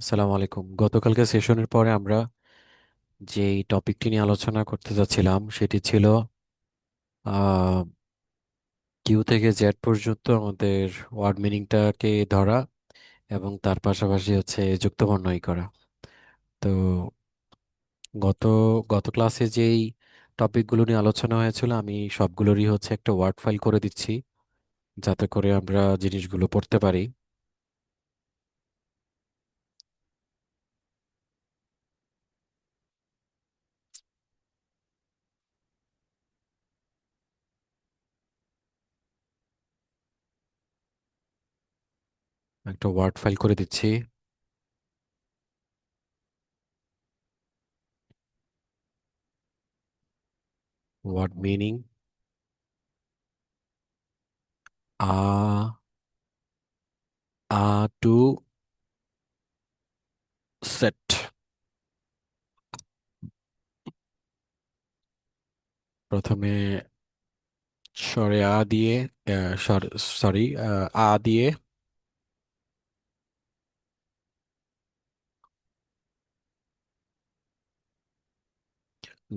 আসসালামু আলাইকুম। গতকালকে সেশনের পরে আমরা যে টপিকটি নিয়ে আলোচনা করতে যাচ্ছিলাম সেটি ছিল আহ কিউ থেকে জেড পর্যন্ত আমাদের ওয়ার্ড মিনিংটাকে ধরা এবং তার পাশাপাশি হচ্ছে যুক্ত বর্ণয় করা। তো গত গত ক্লাসে যেই টপিকগুলো নিয়ে আলোচনা হয়েছিল আমি সবগুলোরই হচ্ছে একটা ওয়ার্ড ফাইল করে দিচ্ছি যাতে করে আমরা জিনিসগুলো পড়তে পারি। একটা ওয়ার্ড ফাইল করে দিচ্ছি। Word meaning a two set. প্রথমে সরে আ দিয়ে সরি আ দিয়ে,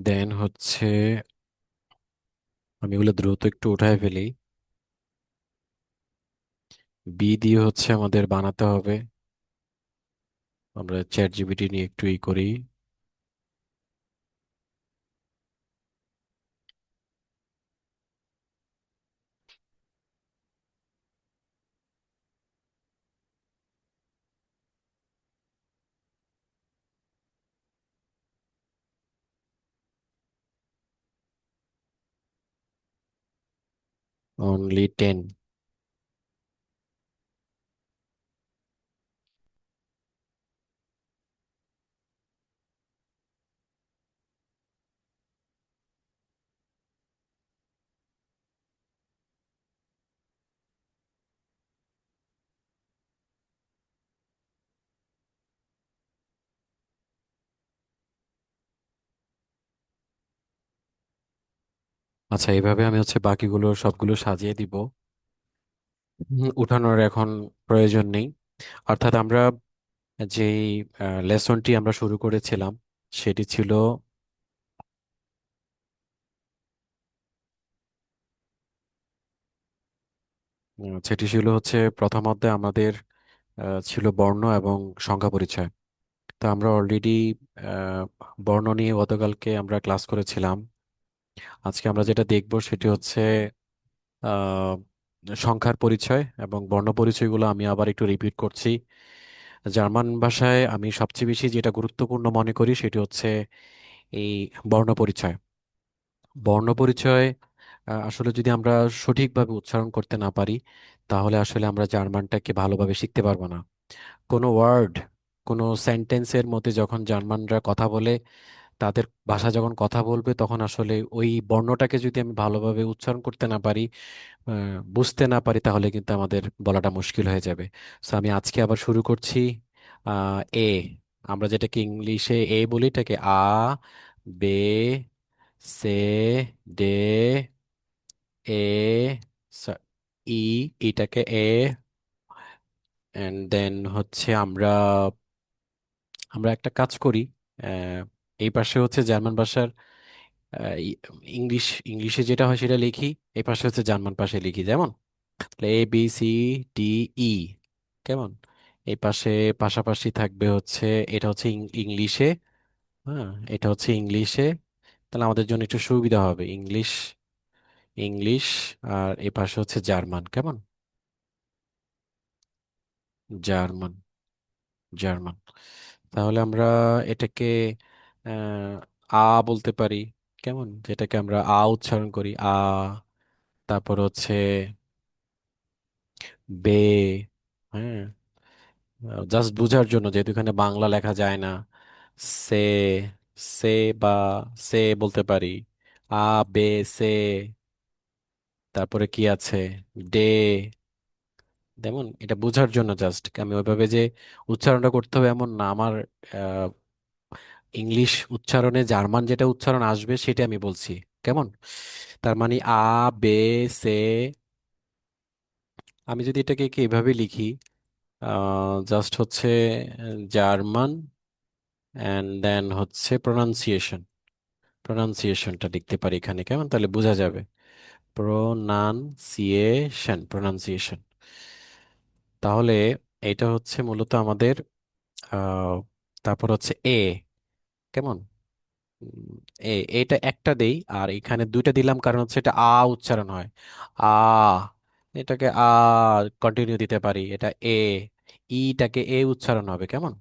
দেন হচ্ছে আমি এগুলো দ্রুত একটু উঠায় ফেলি। বি দিয়ে হচ্ছে আমাদের বানাতে হবে। আমরা চ্যাট জিপিটি নিয়ে একটু ই করি। অনলি 10। আচ্ছা, এইভাবে আমি হচ্ছে বাকিগুলো সবগুলো সাজিয়ে দিব। উঠানোর এখন প্রয়োজন নেই। অর্থাৎ আমরা যেই লেসনটি আমরা শুরু করেছিলাম সেটি ছিল সেটি ছিল হচ্ছে প্রথম অধ্যায়ে আমাদের ছিল বর্ণ এবং সংখ্যা পরিচয়। তো আমরা অলরেডি বর্ণ নিয়ে গতকালকে আমরা ক্লাস করেছিলাম। আজকে আমরা যেটা দেখব সেটি হচ্ছে আহ, সংখ্যার পরিচয় এবং বর্ণ পরিচয়গুলো আমি আবার একটু রিপিট করছি। জার্মান ভাষায় আমি সবচেয়ে বেশি যেটা গুরুত্বপূর্ণ মনে করি সেটি হচ্ছে এই বর্ণ পরিচয়। বর্ণ পরিচয় আসলে যদি আমরা সঠিকভাবে উচ্চারণ করতে না পারি তাহলে আসলে আমরা জার্মানটাকে ভালোভাবে শিখতে পারবো না। কোনো ওয়ার্ড, কোনো সেন্টেন্সের মধ্যে যখন জার্মানরা কথা বলে, তাদের ভাষা যখন কথা বলবে তখন আসলে ওই বর্ণটাকে যদি আমি ভালোভাবে উচ্চারণ করতে না পারি, বুঝতে না পারি, তাহলে কিন্তু আমাদের বলাটা মুশকিল হয়ে যাবে। সো আমি আজকে আবার শুরু করছি। এ, আমরা যেটাকে ইংলিশে এ বলি এটাকে আ, বে, সে, ডে, এ, স- ই, এটাকে এ, এন্ড দেন হচ্ছে আমরা আমরা একটা কাজ করি। আহ, এই পাশে হচ্ছে জার্মান ভাষার আহ, ই- ইংলিশে যেটা হয় সেটা লিখি, এই পাশে হচ্ছে জার্মান পাশে লিখি, যেমন A B C D E. কেমন? এই পাশে পাশাপাশি থাকবে হচ্ছে, এটা হচ্ছে ইংলিশে। হ্যাঁ, এটা হচ্ছে ইংলিশে। তাহলে আমাদের জন্য একটু সুবিধা হবে ইংলিশ, ইংলিশ। আর এই পাশে হচ্ছে জার্মান। কেমন? German, German. তাহলে আমরা এটাকে আহ, আ বলতে পারি। কেমন? যেটাকে আমরা আ উচ্চারণ করি, আ। তারপর হচ্ছে বে। হ্যাঁ, জাস্ট বোঝার জন্য, যেহেতু এখানে বাংলা লেখা যায় না। সে, সে বা সে বলতে পারি। আ, বে, সে। তারপরে কি আছে? ডে। যেমন এটা বোঝার জন্য জাস্ট আমি ওইভাবে যে উচ্চারণটা করতে হবে এমন না। আমার আহ, ইংলিশ উচ্চারণে জার্মান যেটা উচ্চারণ আসবে সেটা আমি বলছি। কেমন? তার মানে আ, বে, সে। আমি যদি এটাকে কি এভাবে লিখি, জাস্ট হচ্ছে জার্মান, অ্যান্ড দেন হচ্ছে প্রনাউন্সিয়েশনটা লিখতে পারি এখানে, কেমন তাহলে বোঝা যাবে। প্রনাউন্সিয়েশন। তাহলে এটা হচ্ছে মূলত আমাদের আহ, তারপর হচ্ছে এ, কেমন। উম, এটা একটা দেই আর এখানে দুইটা দিলাম, কারণ হচ্ছে এটা উচ্চারণ হয়। আ এটাকে কন্টিনিউ দিতে পারি, এটা ইটাকে উচ্চারণ হবে, কেমন।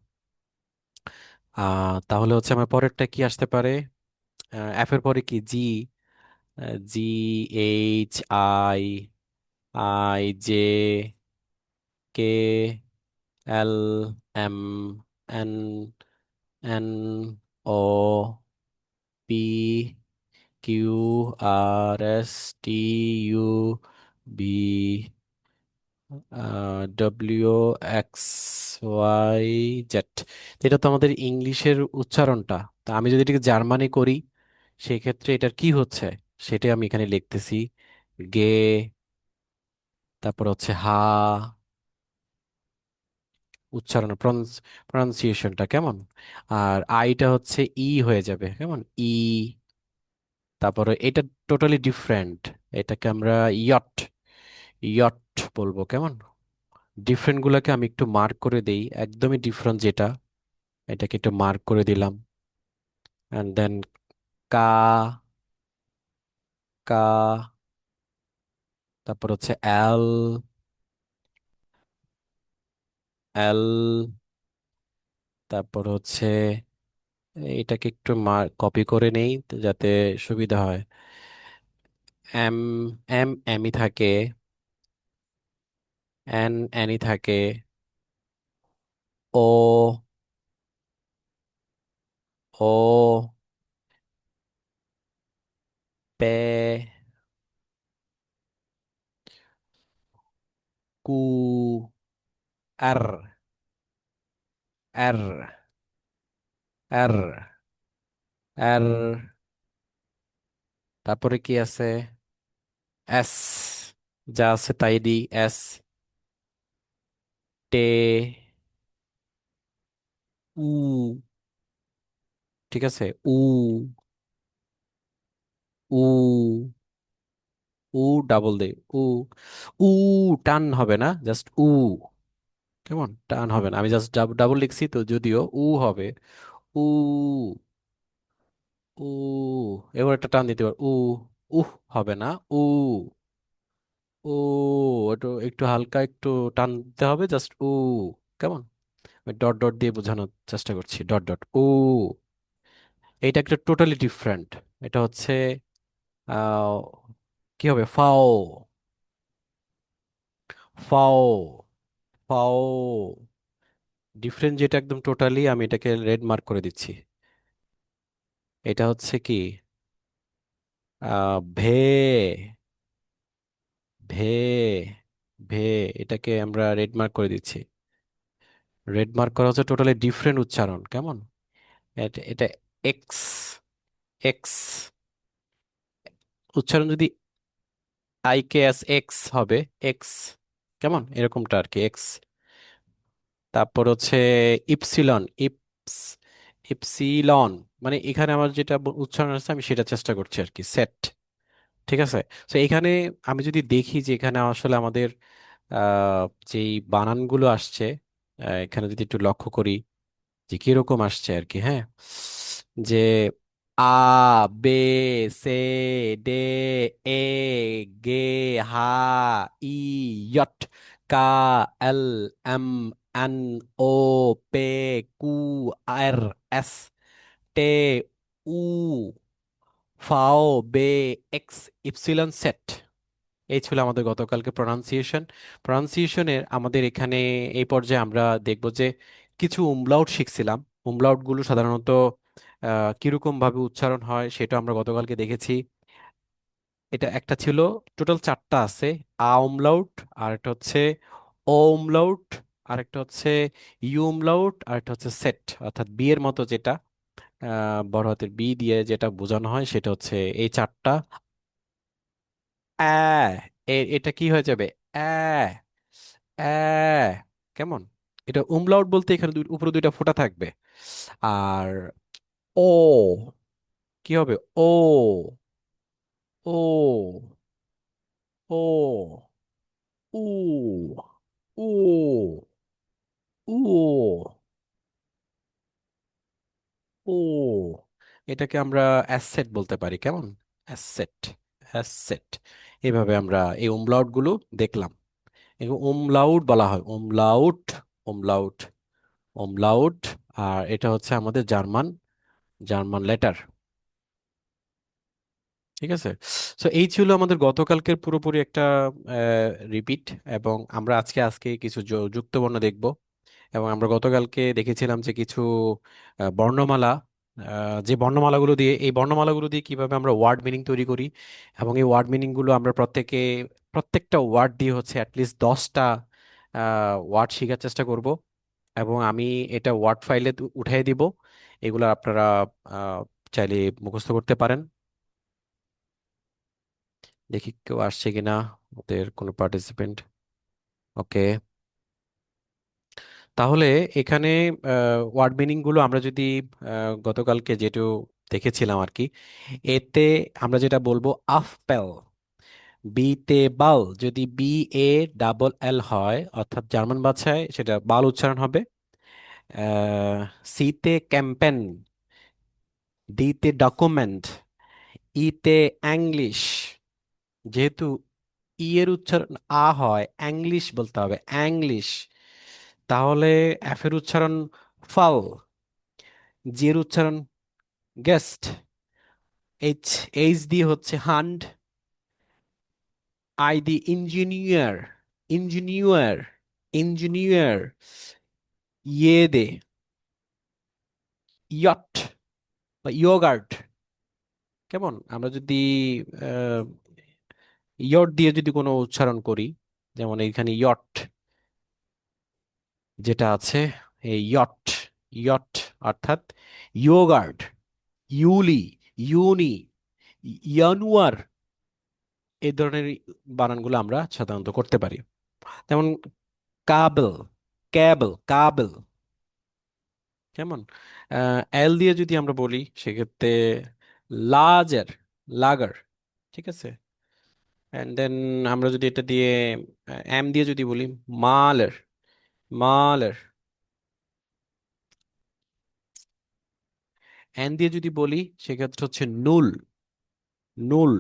তাহলে হচ্ছে আমার পরেরটা কি আসতে পারে? এফ এর পরে কি? G, H I, J, K, L, M, N, N, O, P, Q, R, S, T, U, V, W, X, Y, Z. এটা তো আমাদের ইংলিশের উচ্চারণটা। তা আমি যদি এটাকে জার্মানি করি, সেই ক্ষেত্রে এটার কি হচ্ছে সেটা আমি এখানে লিখতেছি। গে, তারপর হচ্ছে উচ্চারণ, প্রনাউন্সিয়েশনটা কেমন। আর আইটা হচ্ছে হয়ে যাবে, কেমন, তারপরে এটা টোটালি ডিফারেন্ট, এটাকে আমরা ইয়ট ইয়ট বলবো, কেমন। ডিফারেন্ট গুলাকে আমি একটু মার্ক করে দেই, একদমই ডিফারেন্ট যেটা, এটাকে একটু মার্ক করে দিলাম। অ্যান্ড দেন কা, কা, তারপর হচ্ছে এল, এল, তারপর হচ্ছে এটাকে একটু কপি করে নেই তো যাতে সুবিধা হয়। এম, এমই থাকে, এনই থাকে, ও, ও, পে, কু, আর, আর, আর, আর, তারপরে কি আছে? এস, যা আছে তাই দি, এস, টে, উ, ঠিক আছে, উ, উ, ডাবল দে, উ, উ, টান হবে না, জাস্ট কেমন, টান হবে না, আমি জাস্ট ডাবল লিখছি তো, যদিও হবে। উ, উ, এবার একটা টান দিতে পার, উহ হবে না, উ, একটু একটু হালকা একটু টান দিতে হবে, জাস্ট কেমন। আমি ডট ডট দিয়ে বোঝানোর চেষ্টা করছি, ডট ডট এইটা একটা টোটালি ডিফারেন্ট। এটা হচ্ছে আহ কি হবে, ফাও, ফাও, ফাও। ডিফারেন্ট যেটা একদম টোটালি, আমি এটাকে রেড মার্ক করে দিচ্ছি। এটা হচ্ছে কি, ভে, ভে, ভে, এটাকে আমরা রেড মার্ক করে দিচ্ছি। রেড মার্ক করা হচ্ছে টোটালি ডিফারেন্ট উচ্চারণ, কেমন। এটা এটা এক্স, এক্স উচ্চারণ যদি আই কে এস এক্স হবে, এক্স, কেমন এরকমটা আর কি, এক্স। তারপর হচ্ছে ইপসিলন, ইপসিলন, মানে এখানে আমার যেটা উচ্চারণ আছে আমি সেটা চেষ্টা করছি আর কি, সেট, ঠিক আছে। তো এখানে আমি যদি দেখি যে এখানে আসলে আমাদের আহ যেই বানানগুলো আসছে, এখানে যদি একটু লক্ষ্য করি যে কিরকম আসছে আর কি, হ্যাঁ, যে আ, বে, সে, ডে, এ, গে, হা, ই, ইয়ট, কা, এল, এম, এন, ও, পে, কু, আর, এস, টে, উ, ফাও, বে, এক্স, ইপসিলন, সেট। এই ছিল আমাদের গতকালকে প্রনাউন্সিয়েশনের। আমাদের এখানে এই পর্যায়ে আমরা দেখব যে কিছু উমলাউট শিখছিলাম। উমলাউট গুলো সাধারণত কিরকম ভাবে উচ্চারণ হয় সেটা আমরা গতকালকে দেখেছি। এটা একটা ছিল, টোটাল চারটা আছে। উমলাউট, আর একটা হচ্ছে উমলাউট, আর একটা হচ্ছে উমলাউট, আর একটা হচ্ছে সেট, অর্থাৎ বি এর মতো যেটা, বড় হাতের বি দিয়ে যেটা বোঝানো হয় সেটা হচ্ছে এই চারটা। এটা কি হয়ে যাবে? অ্যা, অ্যা, কেমন? এটা উমলাউট বলতে এখানে উপরে দুইটা ফোঁটা থাকবে। আর ও কি হবে? ও, ও, ও, উ, উ, উ, ও, এটাকে আমরা অ্যাসেট বলতে পারি। কেমন? Asset, asset. এইভাবে আমরা এই উমলাউট গুলো দেখলাম। এগুলো উমলাউট বলা হয়, উমলাউট, উমলাউট, উমলাউট। আর এটা হচ্ছে আমাদের জার্মান, জার্মান লেটার। ঠিক আছে। তো এই ছিল আমাদের গতকালকের পুরোপুরি একটা রিপিট। এবং আমরা আজকে আজকে কিছু যুক্তবর্ণ দেখব। এবং আমরা গতকালকে দেখেছিলাম যে কিছু বর্ণমালা, যে বর্ণমালাগুলো দিয়ে, এই বর্ণমালাগুলো দিয়ে কিভাবে আমরা ওয়ার্ড মিনিং তৈরি করি। এবং এই ওয়ার্ড মিনিং গুলো আমরা প্রত্যেকটা ওয়ার্ড দিয়ে হচ্ছে অ্যাটলিস্ট 10টা ওয়ার্ড শেখার চেষ্টা করব। এবং আমি এটা ওয়ার্ড ফাইলে উঠিয়ে দিব। এগুলো আপনারা আহ, চাইলে মুখস্থ করতে পারেন। দেখি কেউ আসছে কিনা, ওদের কোনো পার্টিসিপেন্ট। ওকে, তাহলে এখানে ওয়ার্ড মিনিং গুলো আমরা যদি গতকালকে যেটু দেখেছিলাম আর কি, এতে আমরা যেটা বলবো আফপেল, বি তে বাল, যদি বি এ ডাবল এল হয় অর্থাৎ জার্মান ভাষায় সেটা বাল উচ্চারণ হবে। সি তে ক্যাম্পেন, ডি তে ডকুমেন্ট, ই তে অ্যাংলিশ। যেহেতু ই এর উচ্চারণ আ হয়, অ্যাংলিশ বলতে হবে, অ্যাংলিশ। তাহলে এফ এর উচ্চারণ ফাল, জি এর উচ্চারণ গেস্ট, এইচ, এইচ দিয়ে হচ্ছে হান্ড, আই দি ইঞ্জিনিয়ার, ইঞ্জিনিয়ার, ইঞ্জিনিয়ার, ইয়ে দে ইয়ট বা ইয়োগার্ট। কেমন? আমরা যদি ইয়ট দিয়ে যদি কোনো উচ্চারণ করি, যেমন এইখানে ইয়ট যেটা আছে, এই ইয়ট, ইয়ট অর্থাৎ ইয়োগার্ট, ইউলি, ইউনি, ইয়ানুয়ার, এই ধরনের বানানগুলো আমরা সাধারণত করতে পারি। যেমন কাবল, ক্যাবল, কাবল। কেমন? এল দিয়ে যদি আমরা বলি সেক্ষেত্রে লাজার, লাগার। ঠিক আছে। এন্ড দেন আমরা যদি এটা দিয়ে এম দিয়ে যদি বলি মালের, মালের। এন দিয়ে যদি বলি সেক্ষেত্রে হচ্ছে নুল, নুল।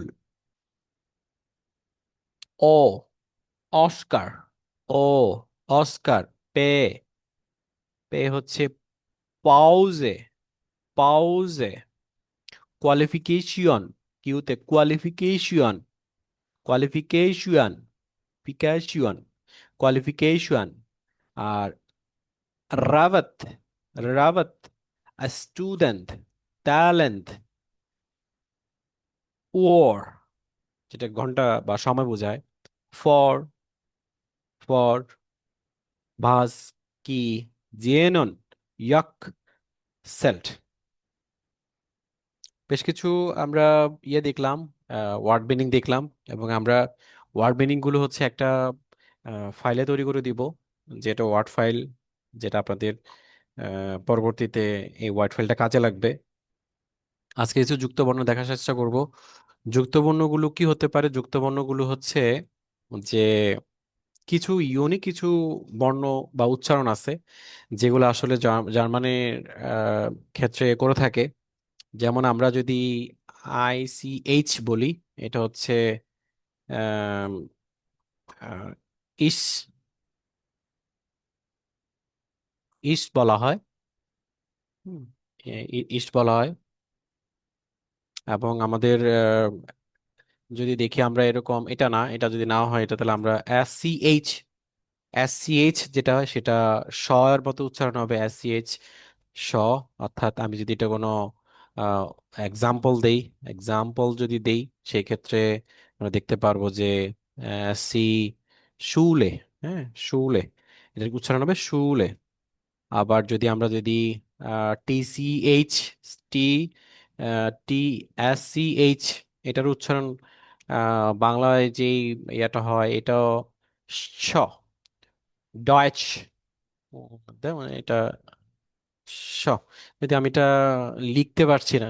O, Oscar, O, Oscar. পে, পে হচ্ছে পাউজে, পাউজে। কোয়ালিফিকেশন, কিউতে কোয়ালিফিকেশন, কোয়ালিফিকেশন, ফিকেশন, কোয়ালিফিকেশন। আর রাওয়াত, রাওয়াত, স্টুডেন্ট, ট্যালেন্ট। ওর, যেটা ঘন্টা বা সময় বোঝায়। For, for. ভাস, কি, জেনন, ইয়াক, সেল্ট। বেশ কিছু আমরা দেখলাম, ওয়ার্ড মিনিং দেখলাম। এবং আমরা ওয়ার্ড মিনিং গুলো হচ্ছে একটা ফাইলে তৈরি করে দিব, যেটা ওয়ার্ড ফাইল, যেটা আপনাদের পরবর্তীতে এই ওয়ার্ড ফাইলটা কাজে লাগবে। আজকে কিছু যুক্তবর্ণ দেখার চেষ্টা করব। যুক্তবর্ণগুলো কি হতে পারে? যুক্তবর্ণগুলো হচ্ছে যে কিছু ইউনিক কিছু বর্ণ বা উচ্চারণ আছে যেগুলো আসলে জার্মানের ক্ষেত্রে করে থাকে। যেমন আমরা যদি ICH বলি, এটা হচ্ছে আম, আহ, ইস, ইস বলা হয়। হুম, ইস বলা হয়। এবং আমাদের যদি দেখি আমরা এরকম, এটা না, এটা যদি না হয়, এটা তাহলে আমরা SCH, SCH যেটা হয় সেটা স এর মতো উচ্চারণ হবে, SCH, স। অর্থাৎ আমি যদি এটা কোনো এক্সাম্পল দেই, এক্সাম্পল যদি দেই সেই ক্ষেত্রে আমরা দেখতে পারবো যে সি, শুলে, হ্যাঁ, শুলে, এটার উচ্চারণ হবে শুলে। আবার যদি TCH, টি, টি, SCH, এটার উচ্চারণ বাংলায় যে ইয়েটা হয় এটাও স, ডয়েচ, মানে এটা স, যদি আমি এটা লিখতে পারছি না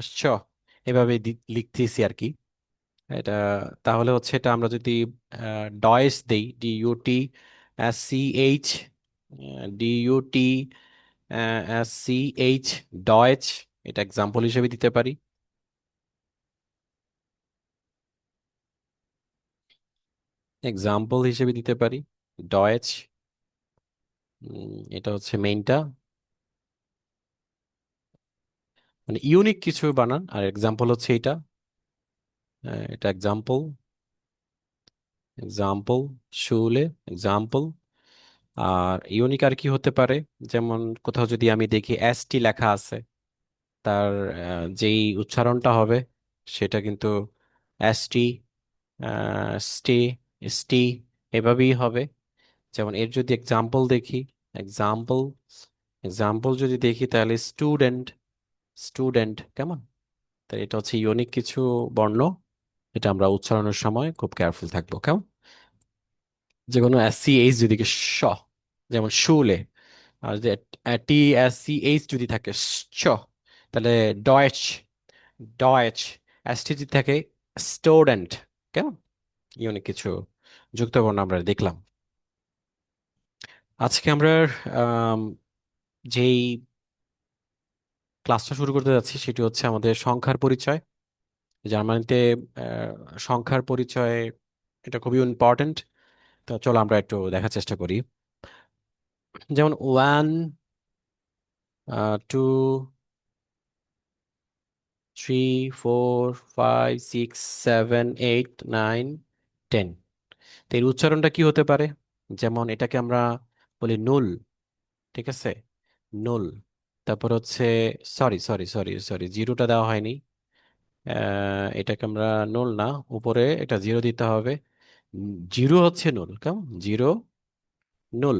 এভাবে লিখতেছি আর কি। এটা তাহলে হচ্ছে এটা আমরা যদি ডয়েস দেই, DUTSCH, DUTSCH, ডয়েচ, এটা এক্সাম্পল হিসেবে দিতে পারি। এক্সাম্পল হিসেবে দিতে পারি ডয়েচ। এটা হচ্ছে মেইনটা, মানে ইউনিক কিছু বানান, আর এক্সাম্পল হচ্ছে এটা। এটা এক্সাম্পল, এক্সাম্পল শুলে, এক্সাম্পল। আর ইউনিক আর কি হতে পারে, যেমন কোথাও যদি আমি দেখি ST লেখা আছে, তার যেই উচ্চারণটা হবে সেটা কিন্তু ST, স্টে, ST এভাবেই হবে। যেমন এর যদি এক্সাম্পল দেখি, এক্সাম্পল, এক্সাম্পল যদি দেখি তাহলে স্টুডেন্ট, স্টুডেন্ট, কেমন? তাই এটা হচ্ছে ইউনিক কিছু বর্ণ, এটা আমরা উচ্চারণের সময় খুব কেয়ারফুল থাকবো, কেমন? যে কোনো SCH যদি কি যেমন শুলে, আর যে TSCH যদি থাকে তাহলে ডয়েচ, ডয়েচ। ST যদি থাকে স্টুডেন্ট, কেমন? ইউনিক কিছু যুক্ত বর্ণ আমরা দেখলাম। আজকে আমরা আম, যেই ক্লাসটা শুরু করতে যাচ্ছি সেটি হচ্ছে আমাদের সংখ্যার পরিচয়। জার্মানিতে সংখ্যার পরিচয় এটা খুবই ইম্পর্টেন্ট। তো চলো আমরা একটু দেখার চেষ্টা করি। যেমন 1, 2, 3, 4, 5, 6, 7, 8, 9, 10। তো এর উচ্চারণটা কি হতে পারে? যেমন এটাকে আমরা বলি নুল, ঠিক আছে, নুল। তারপর হচ্ছে, সরি সরি সরি সরি, জিরোটা দেওয়া হয়নি। এটাকে আমরা নুল না, উপরে এটা জিরো দিতে হবে। জিরো হচ্ছে নুল, কেমন? জিরো, নুল।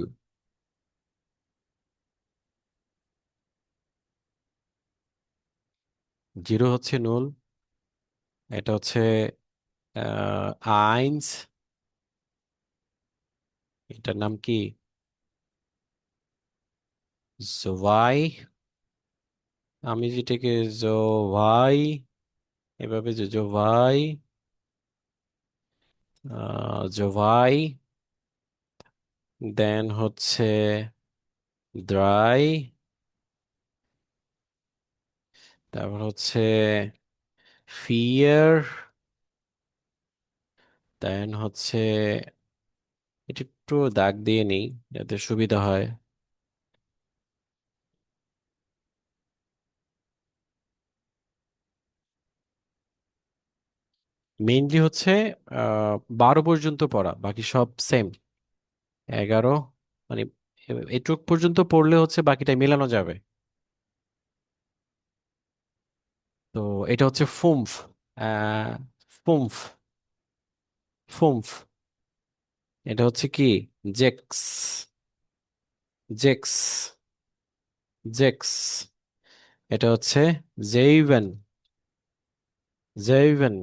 জিরো হচ্ছে নুল। এটা হচ্ছে আইনস, এটার নাম কি? জোভাই। আমি যেটাকে জোভাই, এভাবে যে জোভাই, জোভাই। দেন হচ্ছে দ্রাই। তারপর হচ্ছে ফিয়ার। দেন হচ্ছে, এটা একটু দাগ দিয়ে নিই যাতে সুবিধা হয়। মেইনলি হচ্ছে 12 পর্যন্ত পড়া, বাকি সব সেম। 11, মানে এটুক পর্যন্ত পড়লে হচ্ছে বাকিটা মেলানো যাবে। তো এটা হচ্ছে ফুমফ, ফুমফ, ফুমফ। এটা হচ্ছে কি? জেক্স, জেক্স, জেক্স। এটা হচ্ছে জেইভেন, জেইভেন।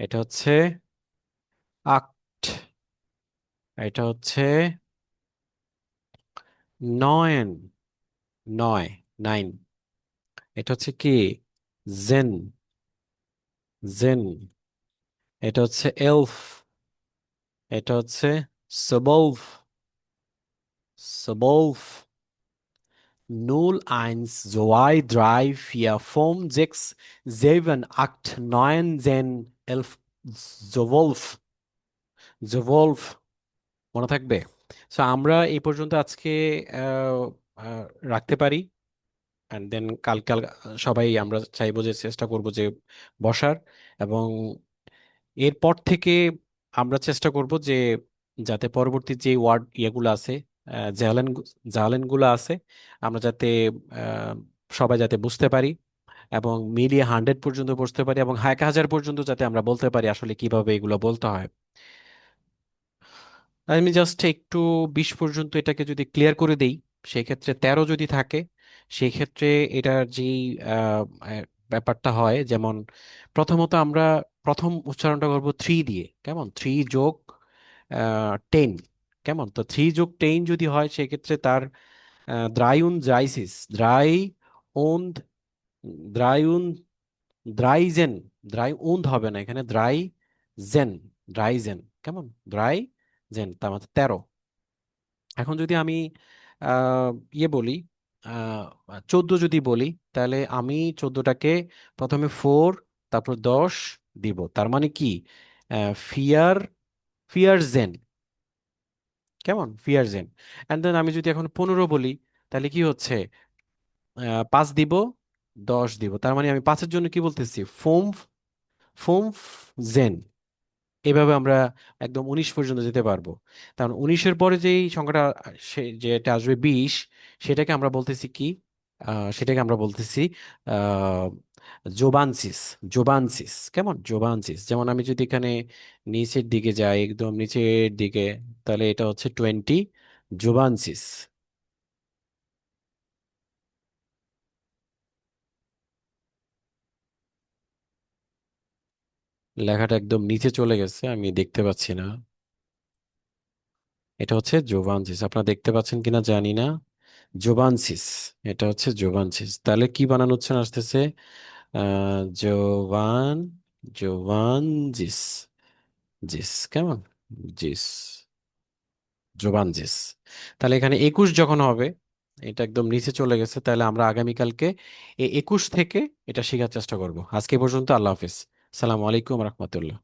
এটা হচ্ছে আক্ট। এটা হচ্ছে নয়ন, নয়, নাইন। এটা হচ্ছে কি? জেন, জেন। এটা হচ্ছে এলফ। এটা হচ্ছে সবলফ, সবলফ। Null eins, zwei, drei, vier, fünf, sechs, sieben, acht, neun, zehn, elf, zwölf, zwölf। মনে থাকবে? সো আমরা এই পর্যন্ত আজকে আহ, আহ, রাখতে পারি। অ্যান্ড দেন কালকে সবাই আমরা চাইবো যে চেষ্টা করব যে বসার, এবং এরপর থেকে আমরা চেষ্টা করব যে যাতে পরবর্তী যে ওয়ার্ড ইয়েগুলো আছে, জালেন, জালেন গুলো আছে, আমরা যাতে আহ, সবাই যাতে বুঝতে পারি এবং মিলিয়ে 100 পর্যন্ত বুঝতে পারি, এবং 1000 পর্যন্ত যাতে আমরা বলতে পারি আসলে কিভাবে এগুলো বলতে হয়। আমি জাস্ট একটু 20 পর্যন্ত এটাকে যদি ক্লিয়ার করে দেই, সেই ক্ষেত্রে 13 যদি থাকে, সেই ক্ষেত্রে এটার যেই ব্যাপারটা হয়, যেমন প্রথমত আমরা প্রথম উচ্চারণটা করবো থ্রি দিয়ে, কেমন? 3 যোগ 10, কেমন? তো 3 + 10 যদি হয় সেক্ষেত্রে তার দ্রাইউন জাইসিস, উন্দ দ্রাইউন দ্রাইজেন, উন্দ হবে না এখানে, জেন ড্রাইজেন, কেমন? জেন, তার মানে 13। এখন যদি আমি আহ ইয়ে বলি, 14 যদি বলি, তাহলে আমি 14টাকে প্রথমে 4, তারপর 10 দিব, তার মানে কি? ফিয়ার ফিয়ার জেন, কেমন? ফিয়ার জেন। অ্যান্ড দেন আমি যদি এখন 15 বলি, তাহলে কি হচ্ছে? 5 দিব, 10 দিব, তার মানে আমি 5-এর জন্য কি বলতেছি? ফোম জেন। এভাবে আমরা একদম 19 পর্যন্ত যেতে পারবো। কারণ 19-এর পরে যেই সংখ্যাটা যেটা আসবে 20, সেটাকে আমরা বলতেছি কি? সেটাকে আমরা বলতেছি আহ জোবানসিস। কেমন? জোবানসিস। যেমন আমি যদি এখানে নিচের দিকে যাই, একদম নিচের দিকে, তাহলে এটা হচ্ছে 20 জোবানসিস। লেখাটা একদম নিচে চলে গেছে, আমি দেখতে পাচ্ছি না। এটা হচ্ছে জোভানসিস, আপনারা দেখতে পাচ্ছেন কিনা জানি না। জোভানসিস, এটা হচ্ছে জোভানসিস। তাহলে কি বানানো হচ্ছে আসতেছে? জোভান জোভানজিস, কেমন? জিস, জোভানজিস। তাহলে এখানে 21 যখন হবে, এটা একদম নিচে চলে গেছে, তাহলে আমরা আগামীকালকে এই 21 থেকে এটা শেখার চেষ্টা করব। আজকে এ পর্যন্ত, আল্লাহ হাফিজ, সালাম আলাইকুম রহমতুল্লাহ।